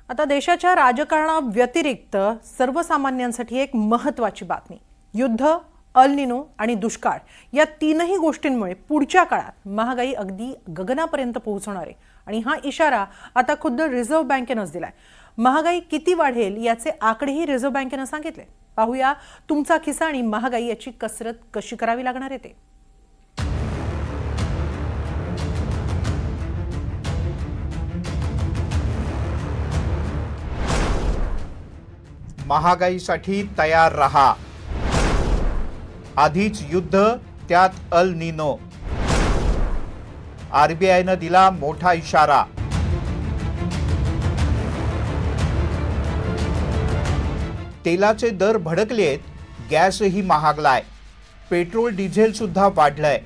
आता देशाच्या राजकारणाव्यतिरिक्त सर्वसामान्यांसाठी एक महत्त्वाची बातमी. युद्ध, अल निनो आणि दुष्काळ या तीनही गोष्टींमुळे पुढच्या काळात महागाई अगदी गगनापर्यंत पोहोचणार आहे आणि हा इशारा आता खुद्द रिझर्व्ह बँकेनंच दिलाय. महागाई किती वाढेल याचे आकडेही रिझर्व्ह बँकेनं सांगितले. पाहूया तुमचा खिसा आणि महागाई याची कसरत कशी करावी लागणार आहे ते. महागाईसाठी तयार रहा. आधीच युद्ध, त्यात अल निनो. आरबीआयनं दिला मोठा इशारा. तेलाचे दर भडकलेत, गॅसही महागलाय, पेट्रोल डिझेल सुद्धा वाढलंय.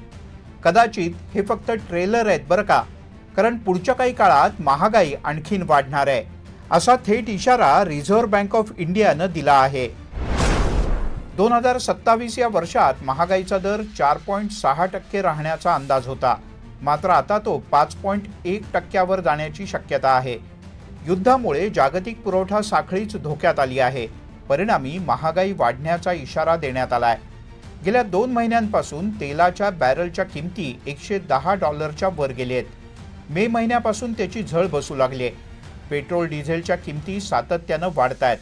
कदाचित हे फक्त ट्रेलर आहेत बरं का, कारण पुढच्या काही काळात महागाई आणखीन वाढणार आहे असा थेट इशारा रिझर्व्ह बँक ऑफ इंडियानं दिला आहे. 2027 या वर्षात महागाईचा दर 4.6% राहण्याचा अंदाज होता, मात्र आता तो 5.1% जाण्याची शक्यता आहे. युद्धामुळे जागतिक पुरवठा साखळीच धोक्यात आली आहे. परिणामी महागाई वाढण्याचा इशारा देण्यात आलाय. गेल्या 2 महिन्यांपासून तेलाच्या बॅरलच्या किमती $110 वर गेलेत. मे महिन्यापासून त्याची झळ बसू लागली. पेट्रोल डिझेलच्या किमती सातत्यानं वाढतायत.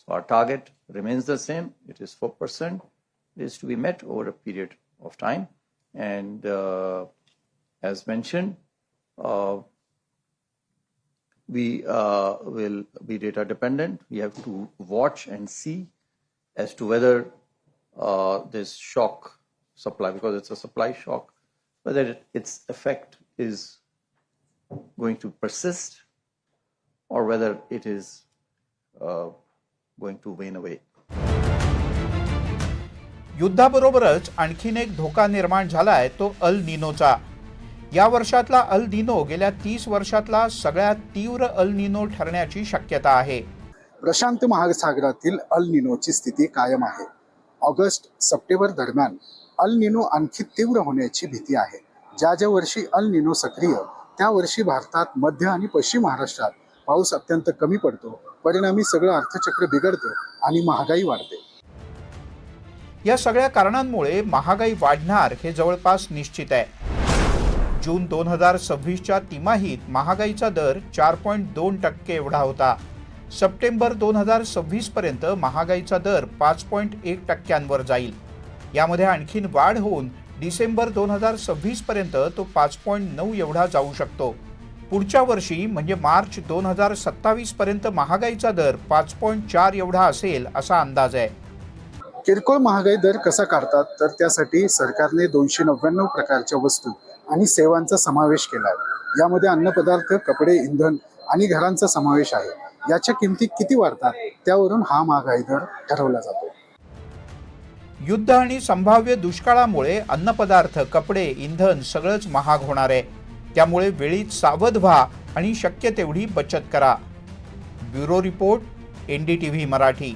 So our target remains the same. It is 4%. It is to be met over a period of time. And as mentioned, we will be data dependent. We have to watch and see as to whether this shock supply, because it's a supply shock, whether its effect is going to persist or whether it is going to wane away. युद्धाबरोबरच आणखीन एक धोका निर्माण झालाय, तो अल निनोचा. या वर्षातला अल निनो गेल्या 30 वर्षातला सगळ्यात तीव्र अल निनो ठरण्याची शक्यता आहे. प्रशांत महासागरातील अल निनोची स्थिती कायम आहे. ऑगस्ट-सप्टेंबर दरम्यान अल निनो आणखी तीव्र होण्याची भीती आहे. ज्या वर्षी अल निनो सक्रिय त्या वर्षी भारतात मध्य आणि पश्चिम महाराष्ट्रात पाऊस अत्यंत कमी पडतो. परिणामी सगळं अर्थचक्र बिघडतं आणि महागाई वाढते. या सगळ्या कारणांमुळे महागाई वाढणार हे जवळपास निश्चित आहे. जून 2026च्या तिमाहीत महागाईचा दर 4.2% एवढा होता. सप्टेंबर 2026 पर्यंत महागाईचा दर 5.1% जाईल. यामध्ये आणखीन वाढ होऊन डिसेंबर 2026 पर्यंत तो 5.9 एवढा जाऊ शकतो. पुढच्या वर्षी म्हणजे मार्च 2027 पर्यंत महागाईचा दर 5.4 एवढा असेल असा अंदाज आहे. किरकोळ महागाई दर कसा काढतात, तर त्यासाठी सरकारने 299 प्रकारच्या वस्तू आणि सेवांचा समावेश केला आहे. यामध्ये अन्नपदार्थ, कपडे, इंधन आणि घरांचा समावेश आहे. याच्या किमती किती वाढतात त्यावरून हा महागाई दर ठरवला जातो. युद्ध आणि संभाव्य दुष्काळामुळे अन्नपदार्थ, कपडे, इंधन सगळंच महाग होणार आहे. त्यामुळे वेळीच सावध व्हा आणि शक्य तेवढी बचत करा. Bureau report, NDTV Marathi.